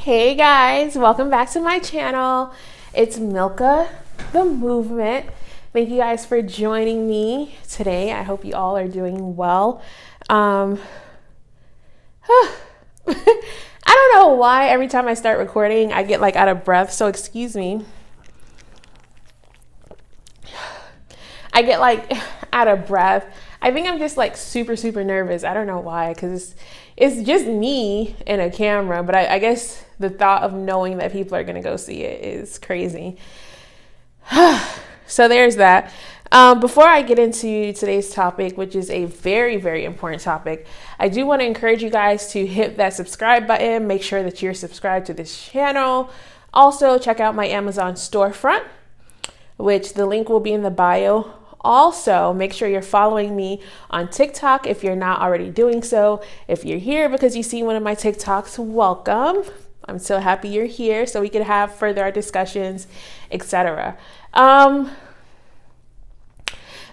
Hey guys, welcome back to my channel. It's Milka the Movement. Thank you guys for joining me today. I hope you all are doing well. I don't know why every time I start recording I get like out of breath, so excuse me. I get like out of breath. I think I'm just like super nervous. I don't know why, because it's just me and a camera, but I guess the thought of knowing that people are gonna go see it is crazy. So there's that. Before I get into today's topic, which is a very important topic, I do want to encourage you guys to hit that subscribe button. Make sure that you're subscribed to this channel. Also, check out my Amazon storefront, which the link will be in the bio. Also, make sure you're following me on TikTok if you're not already doing so. If you're here because you see one of my TikToks, welcome. I'm so happy you're here so we can have further discussions, etc.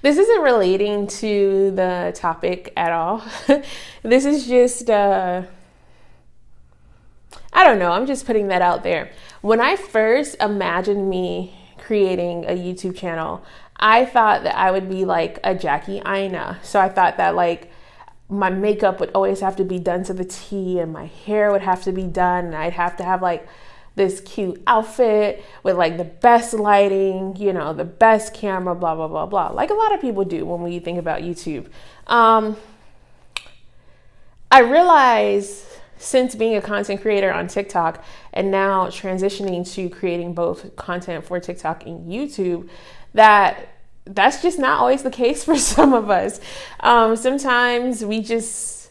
This isn't relating to the topic at all. This is just, I don't know, I'm just putting that out there. When I first imagined me creating a YouTube channel, I thought that I would be like a Jackie Aina. So I thought that like my makeup would always have to be done to the T and my hair would have to be done. And I'd have to have like this cute outfit with like the best lighting, you know, the best camera, blah, blah, blah, blah. Like a lot of people do when we think about YouTube. I realized since being a content creator on TikTok and now transitioning to creating both content for TikTok and YouTube, that's just not always the case for some of us. Sometimes you just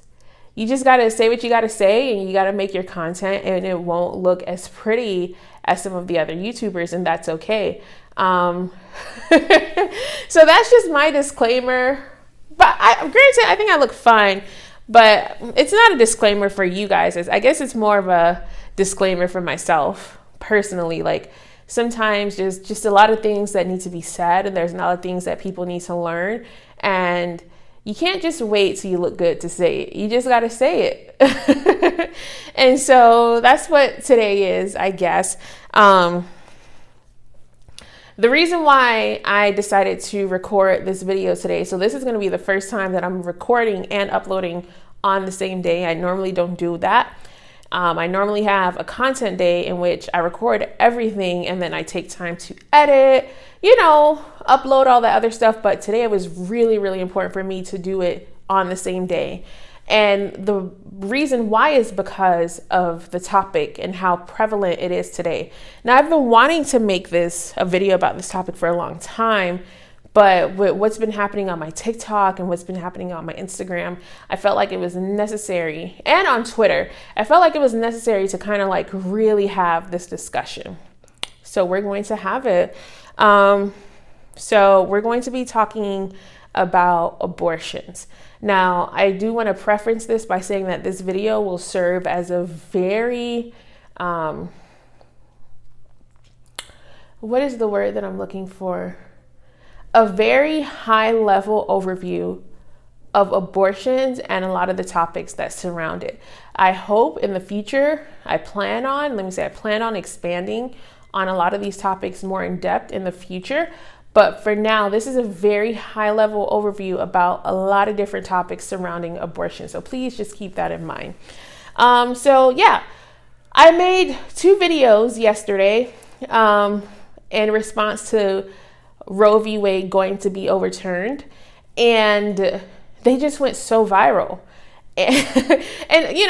got to say what you got to say and you got to make your content and it won't look as pretty as some of the other YouTubers, and that's okay. So that's just my disclaimer. But granted, I think I look fine, but it's not a disclaimer for you guys. I guess it's more of a disclaimer for myself personally. Like sometimes there's just a lot of things that need to be said and there's a lot of things that people need to learn, and you can't just wait till you look good to say it. You just got to say it. And so that's what today is, I guess. The reason why I decided to record this video today, so this is going to be the first time that I'm recording and uploading on the same day. I normally don't do that. I normally have a content day in which I record everything and then I take time to edit, upload all that other stuff. But today it was really important for me to do it on the same day. And the reason why is because of the topic and how prevalent it is today. Now, I've been wanting to make a video about this topic for a long time, but with what's been happening on my TikTok and what's been happening on my Instagram, I felt like it was necessary, and on Twitter, I felt like it was necessary to kind of like really have this discussion. So we're going to have it. So we're going to be talking about abortions. Now, I do want to preference this by saying that this video will serve as a very, what is the word that I'm looking for? A very high level overview of abortions and a lot of the topics that surround it. I hope in the future, I plan on expanding on a lot of these topics more in depth in the future. But for now, this is a very high level overview about a lot of different topics surrounding abortion. So please just keep that in mind. So yeah, I made 2 videos yesterday in response to Roe v. Wade going to be overturned, and they just went so viral. And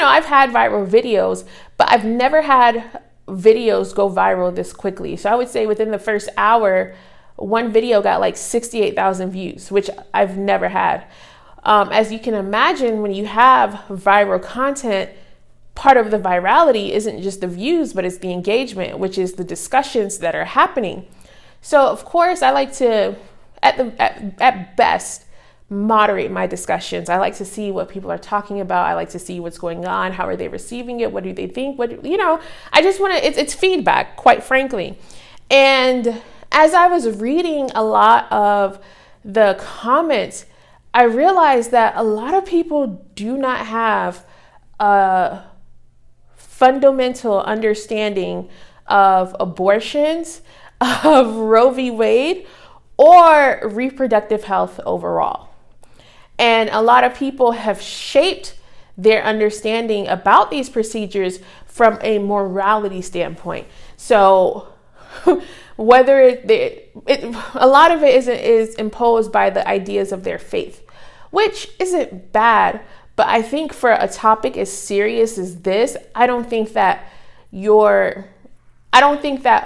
I've had viral videos, but I've never had videos go viral this quickly. So I would say within the first hour, one video got like 68,000 views, which I've never had. As you can imagine, when you have viral content, part of the virality isn't just the views, but it's the engagement, which is the discussions that are happening. So of course, I like to, at best, moderate my discussions. I like to see what people are talking about. I like to see what's going on. How are they receiving it? What do they think? I just want to, it's feedback, quite frankly. And as I was reading a lot of the comments, I realized that a lot of people do not have a fundamental understanding of abortions, of Roe v. Wade, or reproductive health overall. And a lot of people have shaped their understanding about these procedures from a morality standpoint. So whether a lot of it is imposed by the ideas of their faith, which isn't bad. But I think for a topic as serious as this, I don't think that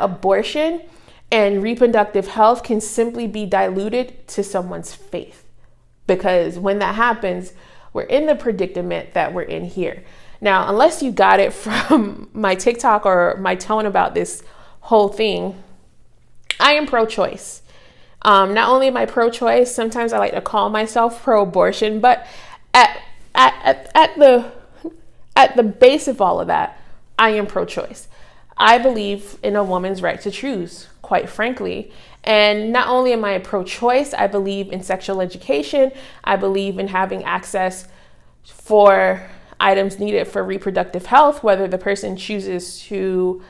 abortion and reproductive health can simply be diluted to someone's faith. Because when that happens, we're in the predicament that we're in here. Now, unless you got it from my TikTok or my tone about this whole thing, I am pro-choice. Not only am I pro-choice, sometimes I like to call myself pro-abortion, but at the base of all of that, I am pro-choice. I believe in a woman's right to choose, quite frankly. And not only am I pro-choice, I believe in sexual education. I believe in having access for items needed for reproductive health, whether the person chooses to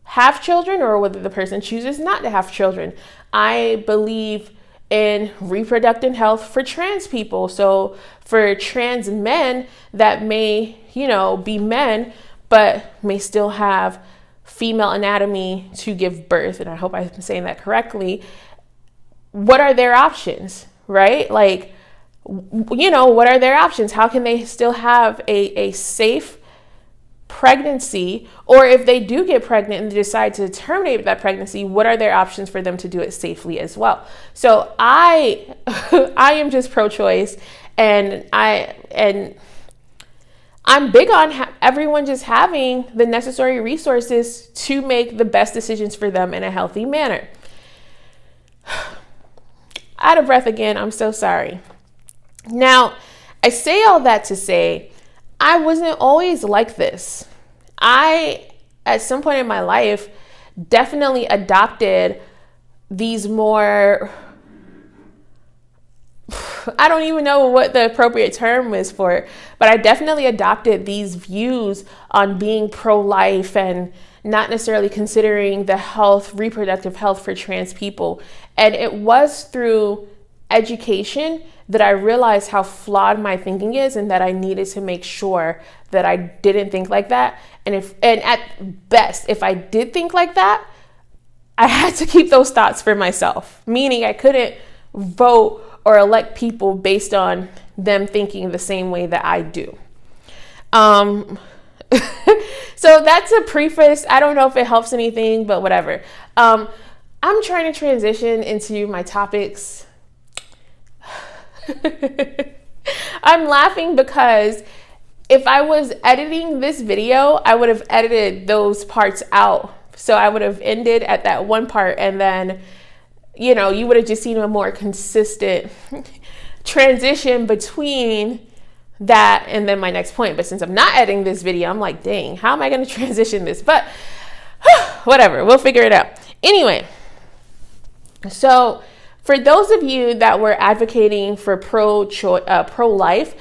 have children or whether the person chooses not to have children. I believe in reproductive health for trans people. So for trans men that may, be men, but may still have female anatomy to give birth, and I hope I'm saying that correctly, what are their options, right? Like, what are their options? How can they still have a safe pregnancy? Or if they do get pregnant and decide to terminate that pregnancy, what are their options for them to do it safely as well? So I am just pro-choice, and I'm big on everyone just having the necessary resources to make the best decisions for them in a healthy manner. Out of breath again, I'm so sorry. Now, I say all that to say, I wasn't always like this. I, at some point in my life, definitely adopted these more, I don't even know what the appropriate term is for it, but I definitely adopted these views on being pro-life and not necessarily considering the reproductive health for trans people. And it was through education that I realized how flawed my thinking is, and that I needed to make sure that I didn't think like that. And at best, if I did think like that, I had to keep those thoughts for myself, meaning I couldn't vote or elect people based on them thinking the same way that I do. So that's a preface. I don't know if it helps anything, but whatever. I'm trying to transition into my topics. I'm laughing because if I was editing this video, I would have edited those parts out. So I would have ended at that one part, and then, you would have just seen a more consistent transition between that and then my next point. But since I'm not editing this video, I'm like, dang, how am I going to transition this? But whatever, we'll figure it out. Anyway, so for those of you that were advocating for pro-life,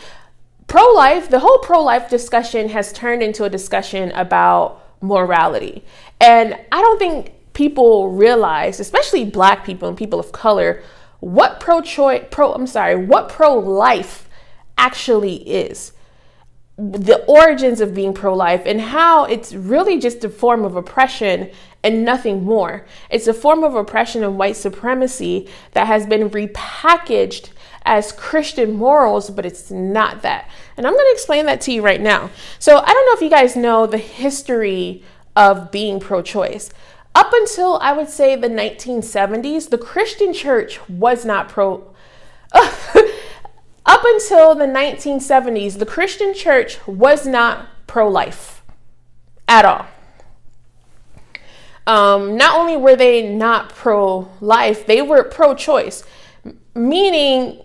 the whole pro-life discussion has turned into a discussion about morality. And I don't think people realize, especially Black people and people of color, what pro-life actually is. The origins of being pro-life and how it's really just a form of oppression and nothing more. It's a form of oppression and white supremacy that has been repackaged as Christian morals, but it's not that. And I'm going to explain that to you right now. So I don't know if you guys know the history of being pro-choice. Up until, I would say, the 1970s, the Christian church was not Up until the 1970s, the Christian church was not pro-life at all. Not only were they not pro-life, they were pro-choice, meaning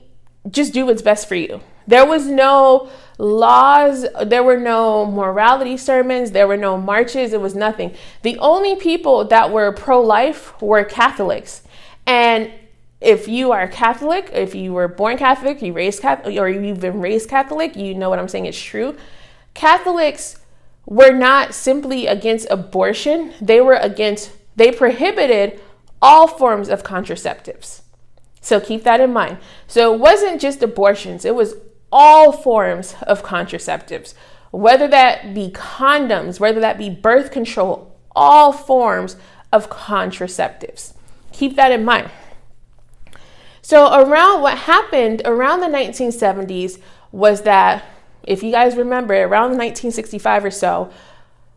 just do what's best for you. There was no laws, there were no morality sermons, there were no marches, it was nothing. The only people that were pro-life were Catholics. And if you are Catholic, if you were born Catholic, you raised Catholic, or you've been raised Catholic, you know what I'm saying is true. Catholics were not simply against abortion, they prohibited all forms of contraceptives. So keep that in mind. So it wasn't just abortions, it was all forms of contraceptives, whether that be condoms, whether that be birth control, all forms of contraceptives. Keep that in mind. So what happened around the 1970s was that, if you guys remember, around 1965 or so,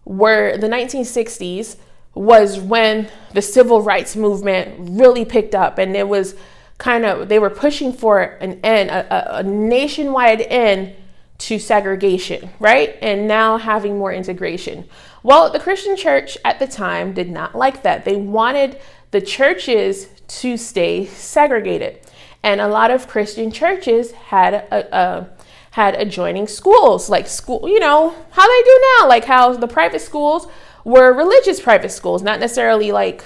where the 1960s was when the civil rights movement really picked up, and it was they were pushing for an end, a nationwide end to segregation, right? And now having more integration. Well, the Christian church at the time did not like that. They wanted the churches to stay segregated. And a lot of Christian churches had adjoining schools, like school, how they do now, like how the private schools were religious private schools, not necessarily like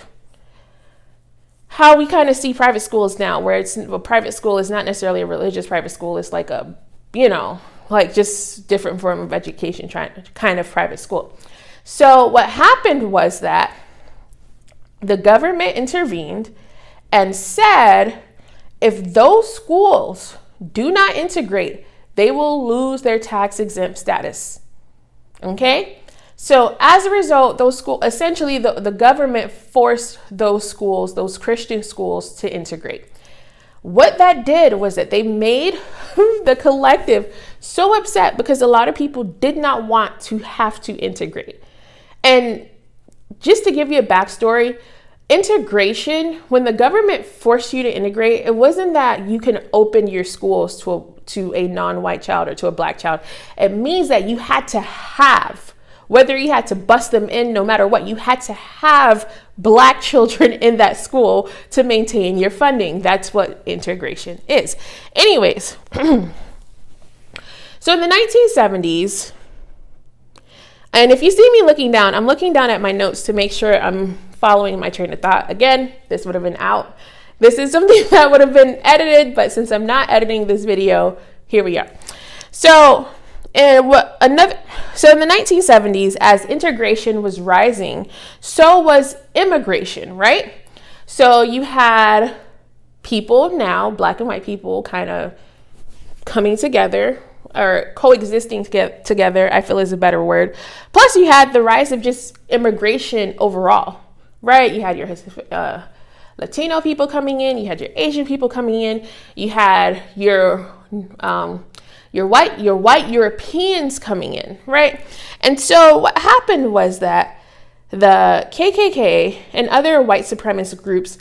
how we kind of see private schools now, where a private school is not necessarily a religious private school. It's like like just different form of education, kind of private school. So what happened was that the government intervened and said, if those schools do not integrate, they will lose their tax exempt status. Okay? So as a result, those schools, essentially the government forced those schools, those Christian schools, to integrate. What that did was that they made the collective so upset, because a lot of people did not want to have to integrate. And just to give you a backstory, integration, when the government forced you to integrate, it wasn't that you can open your schools to a non-white child or to a black child. It means that you had to have, whether you had to bust them in, no matter what, you had to have black children in that school to maintain your funding. That's what integration is. Anyways, so in the 1970s, and if you see me looking down, I'm looking down at my notes to make sure I'm following my train of thought. Again, this would have been out. This is something that would have been edited, but since I'm not editing this video, here we are. So in the 1970s, as integration was rising, so was immigration, right? So you had people now, black and white people, kind of coming together, or coexisting together, I feel is a better word. Plus you had the rise of just immigration overall, right? You had your Latino people coming in, you had your Asian people coming in, you had your white Europeans coming in, right? And so what happened was that the KKK and other white supremacist groups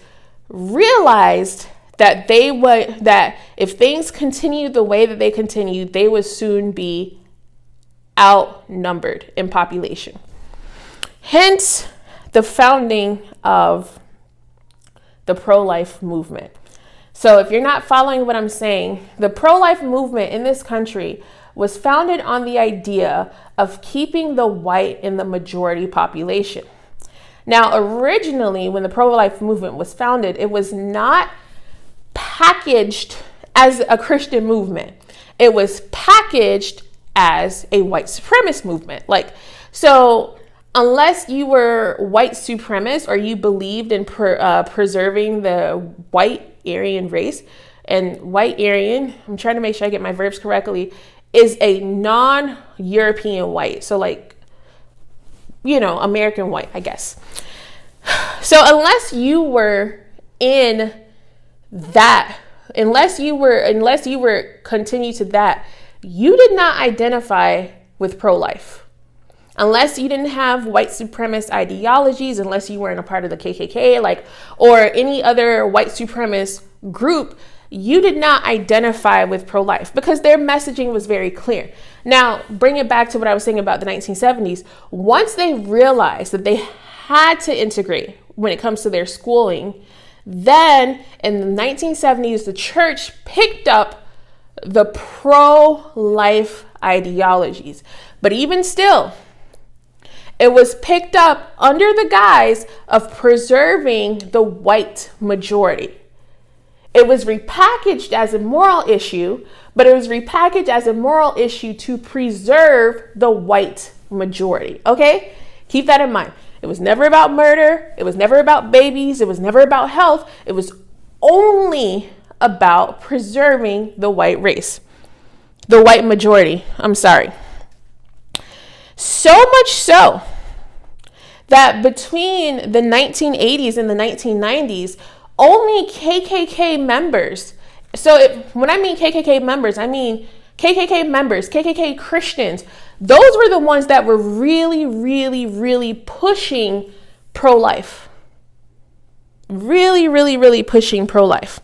realized that that if things continued the way that they continued, they would soon be outnumbered in population. Hence the founding of the pro-life movement. So if you're not following what I'm saying, the pro-life movement in this country was founded on the idea of keeping the white in the majority population. Now, originally, when the pro-life movement was founded, it was not packaged as a Christian movement. It was packaged as a white supremacist movement. So unless you were white supremacist or you believed in preserving the white Aryan race, and white Aryan, I'm trying to make sure I get my verbs correctly, is a non-European white. So American white, I guess. So unless you were in that, unless you were continue to that, you did not identify with pro-life. Unless you didn't have white supremacist ideologies, unless you weren't a part of the KKK, or any other white supremacist group, you did not identify with pro-life because their messaging was very clear. Now, bring it back to what I was saying about the 1970s. Once they realized that they had to integrate when it comes to their schooling, then in the 1970s, the church picked up the pro-life ideologies. But even still, it was picked up under the guise of preserving the white majority. It was repackaged as a moral issue, but it was repackaged as a moral issue to preserve the white majority. Okay? Keep that in mind. It was never about murder. It was never about babies. It was never about health. It was only about preserving the white race, the white majority. I'm sorry. So much so that between the 1980s and the 1990s, only KKK members. So when I mean KKK members, I mean KKK members, KKK Christians. Those were the ones that were really, really, really pushing pro-life. Really, really, really pushing pro-life.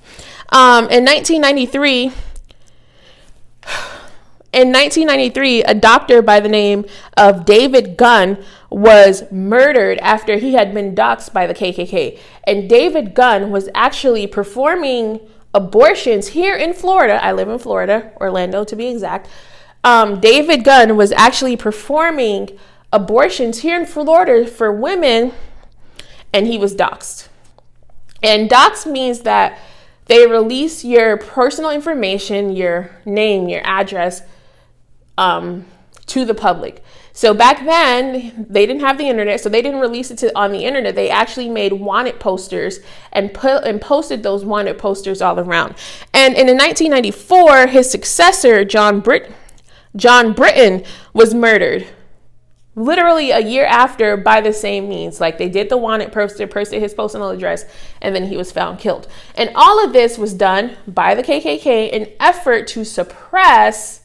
In 1993, a doctor by the name of David Gunn was murdered after he had been doxxed by the KKK. And David Gunn was actually performing abortions here in Florida. I live in Florida, Orlando to be exact. David Gunn was actually performing abortions here in Florida for women, and he was doxxed. And doxxed means that they release your personal information, your name, your address, to the public. So back then, they didn't have the internet, so they didn't release it on the internet. They actually made wanted posters and posted those wanted posters all around. And in 1994, his successor, John Britton, was murdered. Literally a year after, by the same means. Like, they did the wanted poster, posted his personal address, and then he was found killed. And all of this was done by the KKK in effort to suppress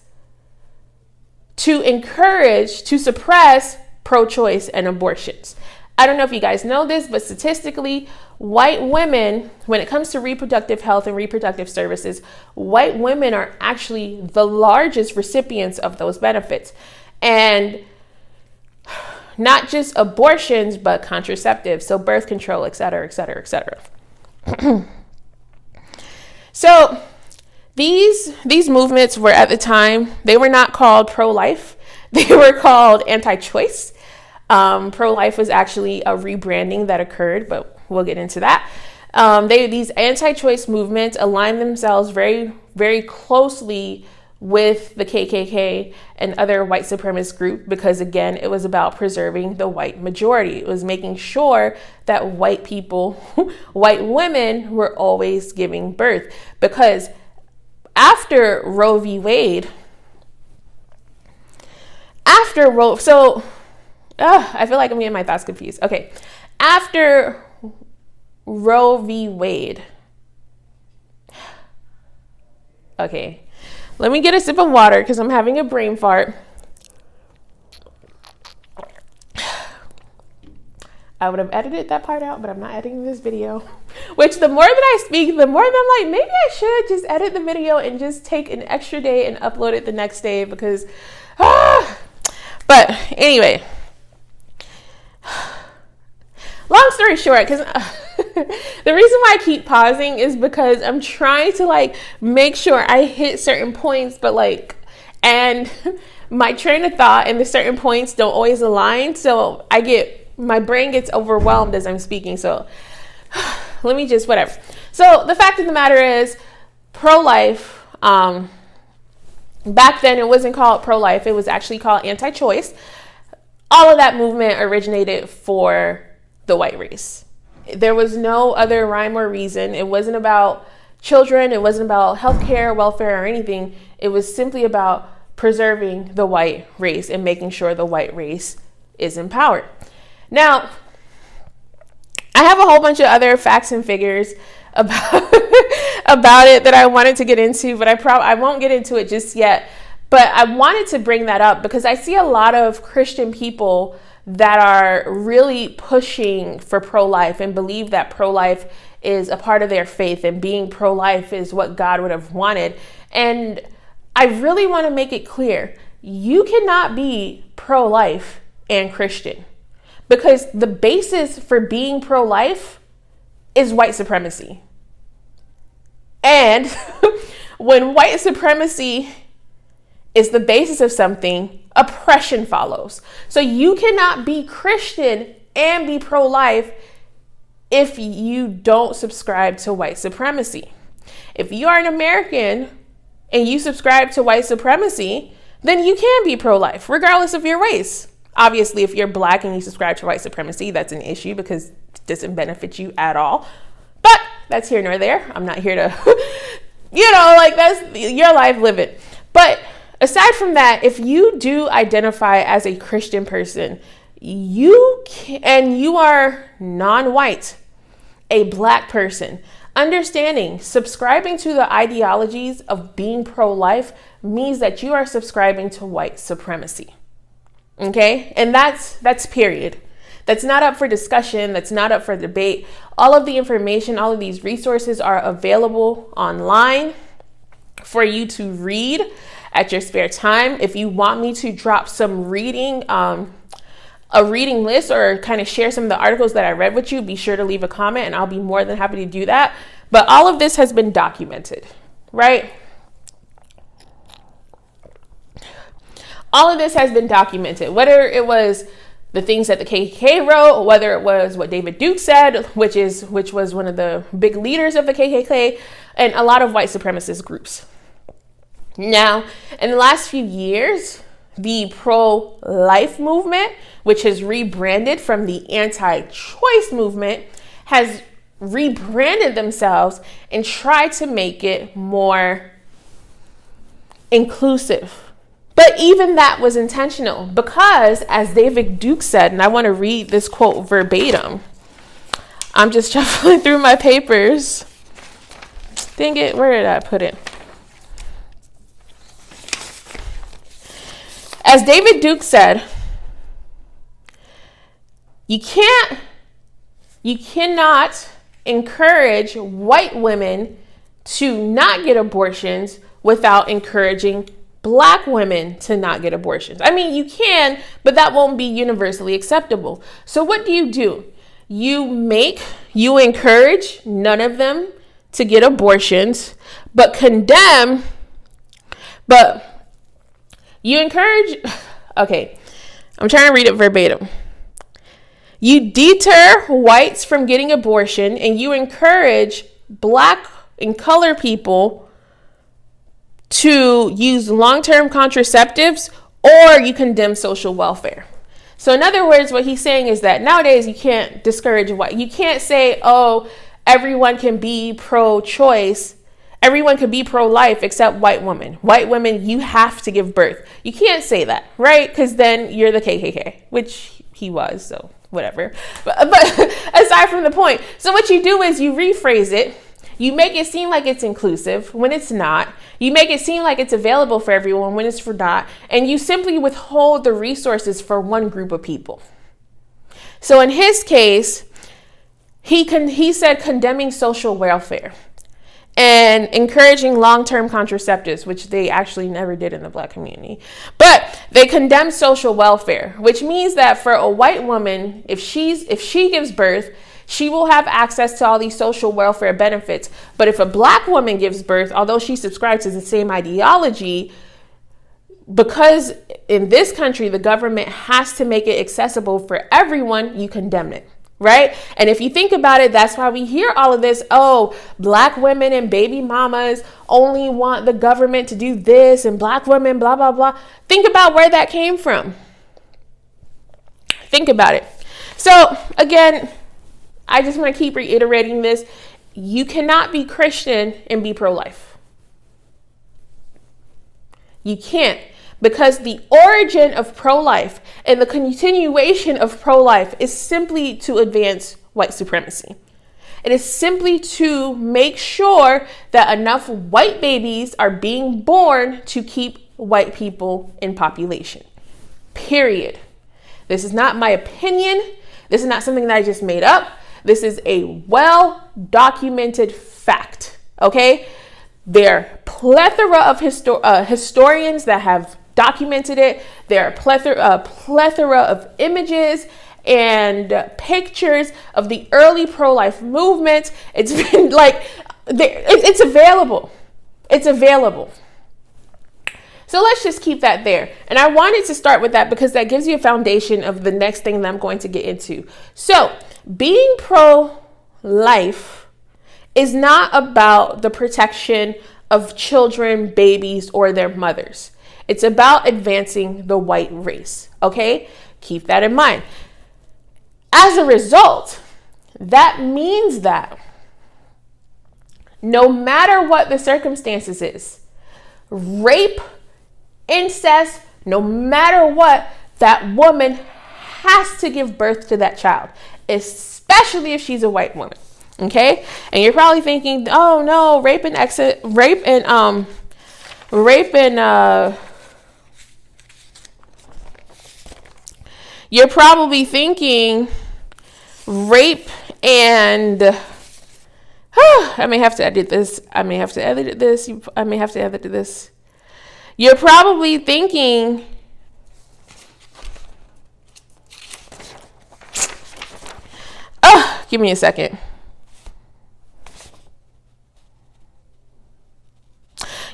pro-choice and abortions. I don't know if you guys know this, but statistically, white women, when it comes to reproductive health and reproductive services, white women are actually the largest recipients of those benefits. And not just abortions, but contraceptives, so birth control, et cetera, et cetera, et cetera. So these movements were, at the time, they were not called pro-life. They were called anti-choice. Pro-life was actually a rebranding that occurred, but we'll get into that. These anti-choice movements align themselves very, very closely with the KKK and other white supremacist groups because, again, it was about preserving the white majority. It was making sure that white people, white women were always giving birth, because after Roe v. Wade, I feel like I'm getting my thoughts confused. Okay. After Roe v. Wade. Okay. Let me get a sip of water because I'm having a brain fart. I would have edited that part out, but I'm not editing this video. Which, the more that I speak, the more that I'm like, maybe I should just edit the video and just take an extra day and upload it the next day because, But anyway, long story short, because the reason why I keep pausing is because I'm trying to make sure I hit certain points, but and my train of thought and the certain points don't always align. So my brain gets overwhelmed as I'm speaking. So let me just, whatever. So the fact of the matter is, pro-life, back then it wasn't called pro-life. It was actually called anti-choice. All of that movement originated for the white race. There was no other rhyme or reason. It wasn't about children. It wasn't about healthcare, welfare, or anything. It was simply about preserving the white race and making sure the white race is empowered. Now, I have a whole bunch of other facts and figures about it that I wanted to get into, but I won't get into it just yet. But I wanted to bring that up because I see a lot of Christian people that are really pushing for pro-life and believe that pro-life is a part of their faith and being pro-life is what God would have wanted. And I really want to make it clear, you cannot be pro-life and Christian, because the basis for being pro-life is white supremacy. And when white supremacy is the basis of something, oppression follows. So you cannot be Christian and be pro-life if you don't subscribe to white supremacy. If you are an American and you subscribe to white supremacy, then you can be pro-life, regardless of your race. Obviously, if you're Black and you subscribe to white supremacy, that's an issue because it doesn't benefit you at all. But that's here nor there. I'm not here to, that's your life, live it. But aside from that, if you do identify as a Christian person, you are non-white, a Black person, understanding, subscribing to the ideologies of being pro-life means that you are subscribing to white supremacy. Okay? And that's period. That's not up for discussion. That's not up for debate. All of the information, all of these resources are available online for you to read at your spare time. If you want me to drop some reading, a reading list, or kind of share some of the articles that I read with you, be sure to leave a comment and I'll be more than happy to do that. But all of this has been documented, right? All of this has been documented, whether it was the things that the KKK wrote, whether it was what David Duke said, which was one of the big leaders of the KKK, and a lot of white supremacist groups. Now, in the last few years, the pro-life movement, which has rebranded from the anti-choice movement, has rebranded themselves and tried to make it more inclusive. But even that was intentional because, as David Duke said, and I want to read this quote verbatim. I'm just shuffling through my papers. Dang it, where did I put it? As David Duke said, you cannot encourage white women to not get abortions without encouraging Black women to not get abortions. I mean, you can, but that won't be universally acceptable. So what do? You encourage none of them to get abortions, but you encourage, okay, I'm trying to read it verbatim. You deter whites from getting abortion and you encourage Black and color people to use long-term contraceptives, or you condemn social welfare. So in other words, what he's saying is that nowadays you can't discourage white. You can't say, oh, everyone can be pro-choice. Everyone can be pro-life except white women. White women, you have to give birth. You can't say that, right? Because then you're the KKK, which he was, so whatever. But aside from the point, so what you do is you rephrase it. You make it seem like it's inclusive when it's not. You make it seem like it's available for everyone when it's for not. And you simply withhold the resources for one group of people. So in his case, he said condemning social welfare and encouraging long-term contraceptives, which they actually never did in the Black community. But they condemn social welfare, which means that for a white woman, if she gives birth, she will have access to all these social welfare benefits. But if a Black woman gives birth, although she subscribes to the same ideology, because in this country, the government has to make it accessible for everyone, you condemn it, right? And if you think about it, that's why we hear all of this. Oh, Black women and baby mamas only want the government to do this, and Black women, blah, blah, blah. Think about where that came from. Think about it. So again, I just want to keep reiterating this. You cannot be Christian and be pro-life. You can't, because the origin of pro-life and the continuation of pro-life is simply to advance white supremacy. It is simply to make sure that enough white babies are being born to keep white people in population. Period. This is not my opinion. This is not something that I just made up. This is a well-documented fact, okay? There are plethora of historians that have documented it. There are plethora of images and pictures of the early pro-life movement. It's been it's available. It's available. So let's just keep that there. And I wanted to start with that because that gives you a foundation of the next thing that I'm going to get into. So being pro-life is not about the protection of children, babies, or their mothers. It's about advancing the white race, okay? Keep that in mind. As a result, that means that no matter what the circumstances is, rape, incest, no matter what, that woman has to give birth to that child, especially if she's a white woman. Okay? And you're probably thinking, oh no, you're probably thinking rape and I may have to edit this. You're probably thinking give me a second.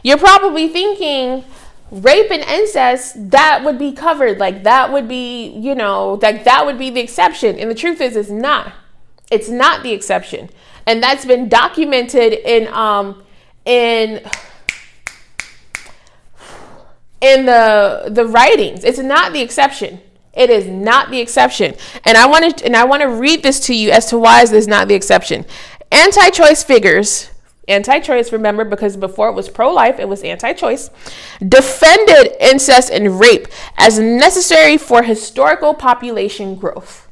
You're probably thinking rape and incest, that would be covered. Like that would be, that would be the exception. And the truth is, it's not. It's not the exception. And that's been documented in the writings. It's not the exception. It is not the exception. And I want to read this to you as to why is this not the exception. Anti-choice figures, anti-choice, remember, because before it was pro-life, it was anti-choice, defended incest and rape as necessary for historical population growth.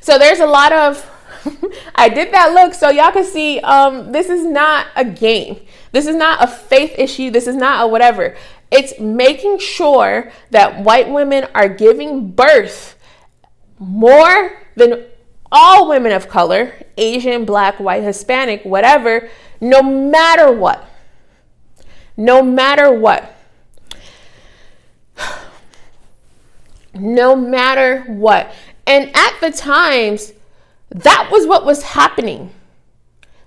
So there's a lot of, I did that look so y'all can see, this is not a game. This is not a faith issue. This is not a whatever. It's making sure that white women are giving birth more than all women of color, Asian, Black, white, Hispanic, whatever, no matter what. No matter what. No matter what. And at the times, that was what was happening.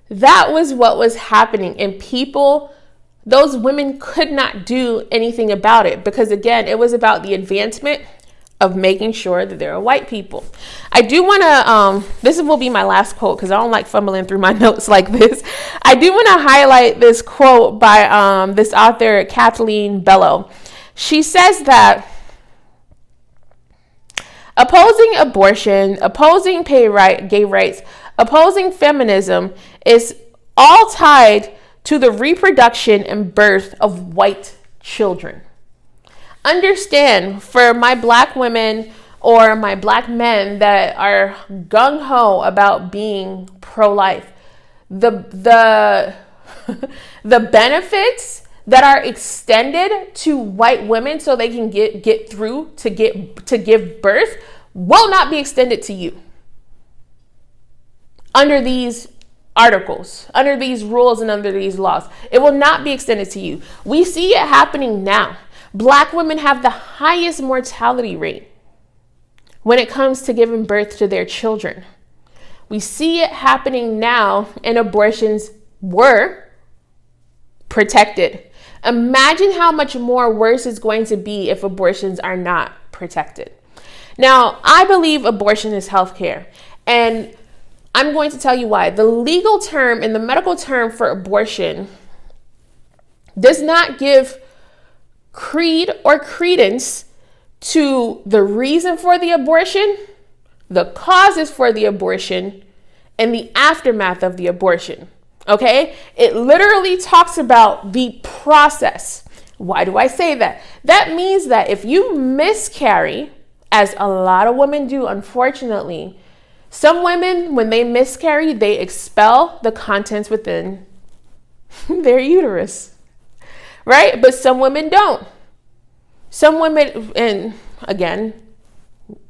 That was what was happening. And people, those women could not do anything about it because, again, it was about the advancement of making sure that there are white people. I do want to, this will be my last quote because I don't like fumbling through my notes like this. I do want to highlight this quote by this author, Kathleen Bellow. She says that opposing abortion, opposing gay rights, opposing feminism is all tied to the reproduction and birth of white children. Understand, for my Black women or my Black men that are gung-ho about being pro-life, the benefits that are extended to white women so they can get through to give birth will not be extended to you under these articles, under these rules, and under these laws. It will not be extended to you. We see it happening now. Black women have the highest mortality rate when it comes to giving birth to their children. We see it happening now, and abortions were protected. Imagine how much more worse it's going to be if abortions are not protected. Now, I believe abortion is healthcare, and I'm going to tell you why. The legal term and the medical term for abortion does not give creed or credence to the reason for the abortion, the causes for the abortion, and the aftermath of the abortion. Okay? It literally talks about the process. Why do I say that? That means that if you miscarry, as a lot of women do, unfortunately, some women, when they miscarry, they expel the contents within their uterus, right? But some women don't. Some women, and again,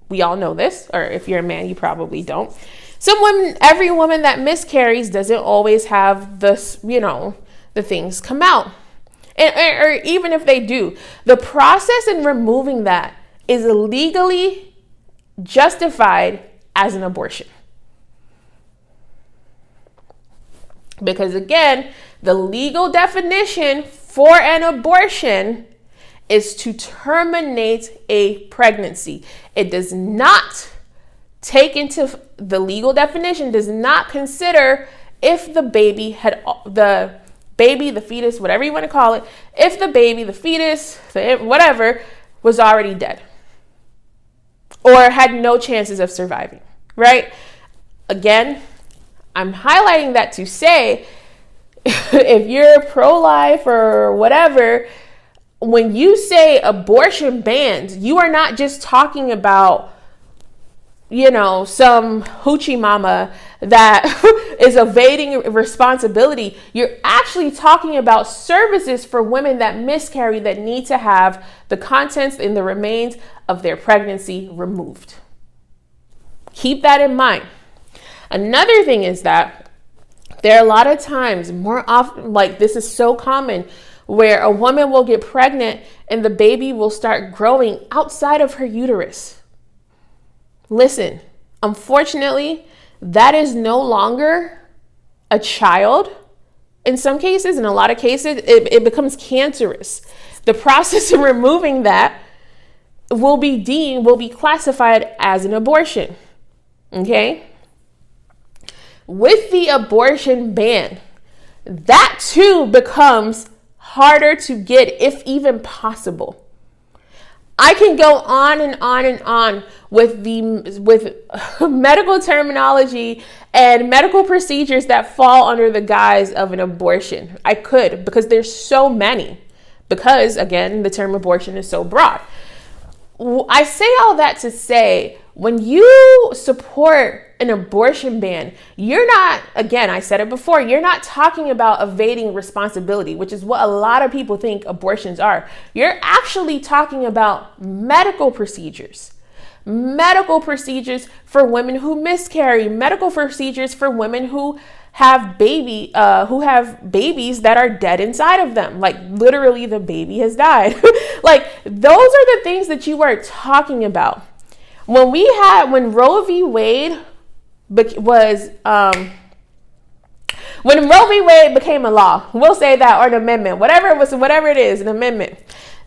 we all know this, or if you're a man, you probably don't. Some women, every woman that miscarries doesn't always have this, the things come out. Or even if they do, the process in removing that is legally justified as an abortion. Because again, the legal definition for an abortion is to terminate a pregnancy. It does not take into the legal definition, does not consider if the baby had, the baby, the fetus, whatever you want to call it, if the baby, the fetus, whatever, was already dead or had no chances of surviving, right? Again, I'm highlighting that to say, if you're pro-life or whatever, when you say abortion banned, you are not just talking about, some hoochie mama that is evading responsibility. You're actually talking about services for women that miscarry, that need to have the contents and the remains of their pregnancy removed. Keep that in mind. Another thing is that there are a lot of times, more often, like this is so common, where a woman will get pregnant and the baby will start growing outside of her uterus. Listen, unfortunately, that is no longer a child. In some cases, in a lot of cases, it becomes cancerous. The process of removing that will be classified as an abortion. Okay? With the abortion ban, that too becomes harder to get, if even possible. I can go on and on and on with medical terminology and medical procedures that fall under the guise of an abortion. I could, because there's so many, because again, the term abortion is so broad. I say all that to say, when you support an abortion ban, you're not, again, I said it before, you're not talking about evading responsibility, which is what a lot of people think abortions are. You're actually talking about medical procedures for women who miscarry, medical procedures for women who have babies that are dead inside of them. Like literally the baby has died. Like those are the things that you are talking about. When Roe v. Wade became a law, we'll say that, or an amendment, whatever it is, an amendment,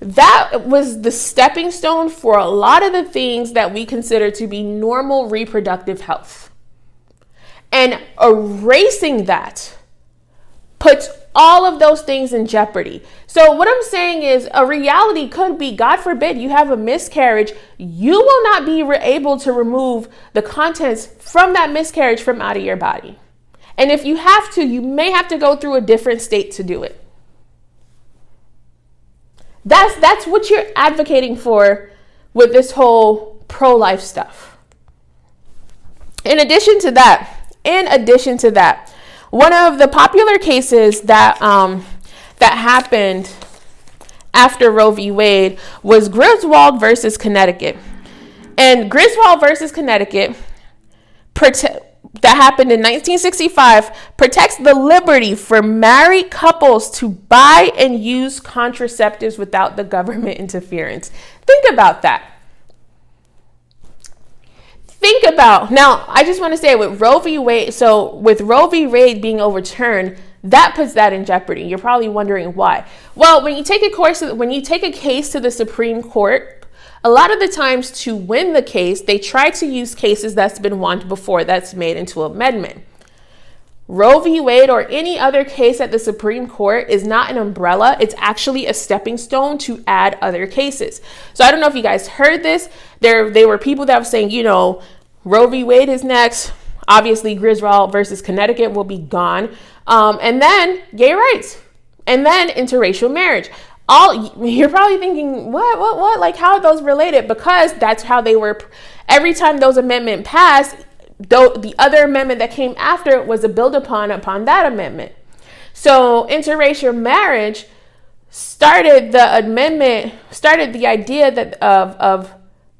that was the stepping stone for a lot of the things that we consider to be normal reproductive health. And erasing that puts all of those things in jeopardy. So what I'm saying is, a reality could be, God forbid, you have a miscarriage, you will not be able to remove the contents from that miscarriage from out of your body. And if you have to, you may have to go through a different state to do it. That's what you're advocating for with this whole pro-life stuff. In addition to that, one of the popular cases that happened after Roe v. Wade was Griswold versus Connecticut. And Griswold versus Connecticut, that happened in 1965, protects the liberty for married couples to buy and use contraceptives without the government interference. Think about that. Now, I just want to say with Roe v. Wade, so with Roe v. Wade being overturned, that puts that in jeopardy. You're probably wondering why. Well, when you take a case to the Supreme Court, a lot of the times to win the case, they try to use cases that's been won before, that's made into amendment. Roe v. Wade or any other case at the Supreme Court is not an umbrella. It's actually a stepping stone to add other cases. So I don't know if you guys heard this. There were people that were saying, Roe v. Wade is next. Obviously, Griswold versus Connecticut will be gone. And then gay rights. And then interracial marriage. You're probably thinking, what? Like, how are those related? Because that's how they were. Every time those amendments passed, the other amendment that came after it was a build upon that amendment. So interracial marriage started the idea that of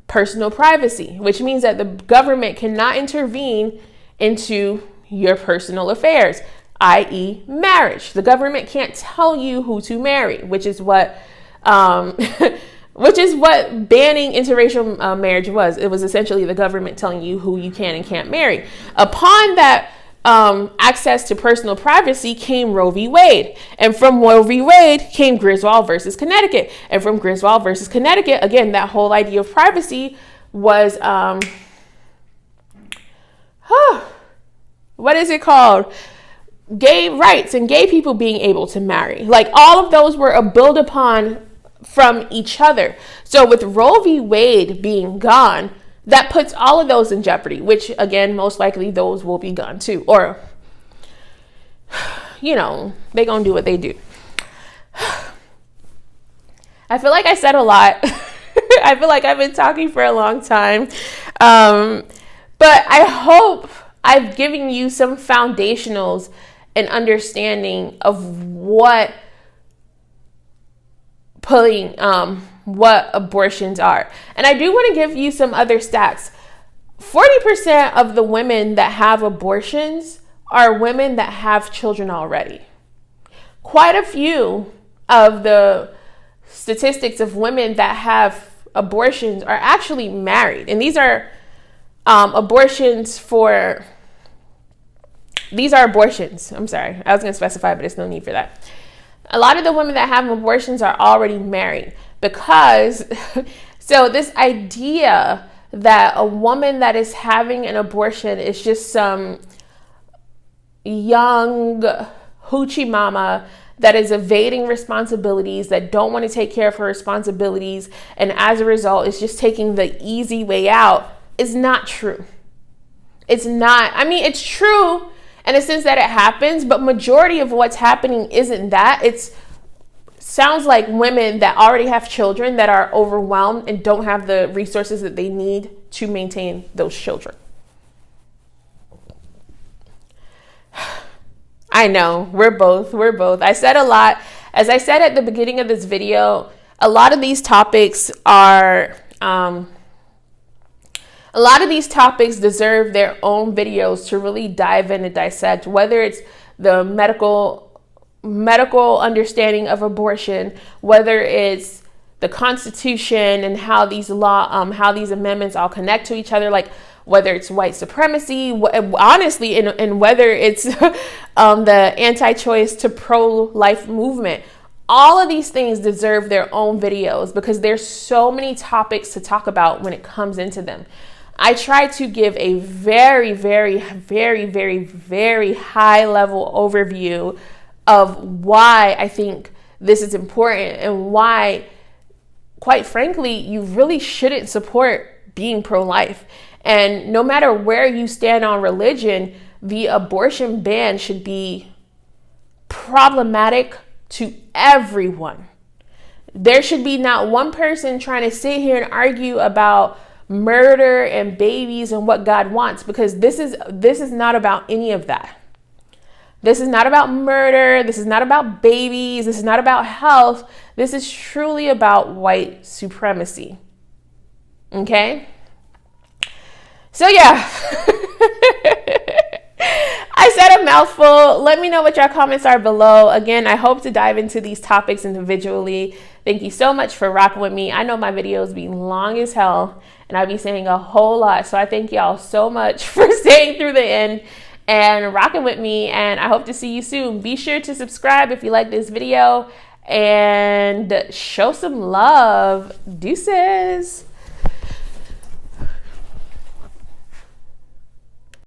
personal privacy, which means that the government cannot intervene into your personal affairs, i.e. marriage. The government can't tell you who to marry, which is what banning interracial marriage was. It was essentially the government telling you who you can and can't marry. Upon that access to personal privacy came Roe v. Wade. And from Roe v. Wade came Griswold versus Connecticut. And from Griswold versus Connecticut, again, that whole idea of privacy was, what is it called? gay rights and gay people being able to marry. Like, all of those were a build upon from each other. So with Roe v. Wade being gone, that puts all of those in jeopardy, which again, most likely those will be gone too. Or, you know, they gonna do what they do. I feel like I said a lot. I feel like I've been talking for a long time. But I hope I've given you some foundationals and understanding of what abortions are. And I do want to give you some other stats. 40% of the women that have abortions are women that have children already. Quite a few of the statistics of women that have abortions are actually married. And these are abortions. I'm sorry, I was going to specify, but there's no need for that. A lot of the women that have abortions are already married because, so this idea that a woman that is having an abortion is just some young hoochie mama that is evading responsibilities, that don't want to take care of her responsibilities, and as a result is just taking the easy way out, is not true. It's not. I mean, it's true in a sense that it happens, but majority of what's happening isn't that. It sounds like women that already have children that are overwhelmed and don't have the resources that they need to maintain those children. I know, we're both. I said a lot. As I said at the beginning of this video, a lot of these topics deserve their own videos to really dive in and dissect, whether it's the medical understanding of abortion, whether it's the Constitution and how these amendments all connect to each other, like whether it's white supremacy, honestly, and whether it's the anti-choice to pro-life movement. All of these things deserve their own videos because there's so many topics to talk about when it comes into them. I try to give a very, very, very, very, very high level overview of why I think this is important and why, quite frankly, you really shouldn't support being pro-life. And no matter where you stand on religion, the abortion ban should be problematic to everyone. There should be not one person trying to sit here and argue about murder and babies and what God wants, because this is not about any of that. This is not about murder. This is not about babies. This is not about health. This is truly about white supremacy. Okay? So yeah, I said a mouthful. Let me know what your comments are below. Again, I hope to dive into these topics individually. Thank you so much for rocking with me. I know my videos be long as hell and I be saying a whole lot. So I thank y'all so much for staying through the end and rocking with me. And I hope to see you soon. Be sure to subscribe if you like this video and show some love. Deuces.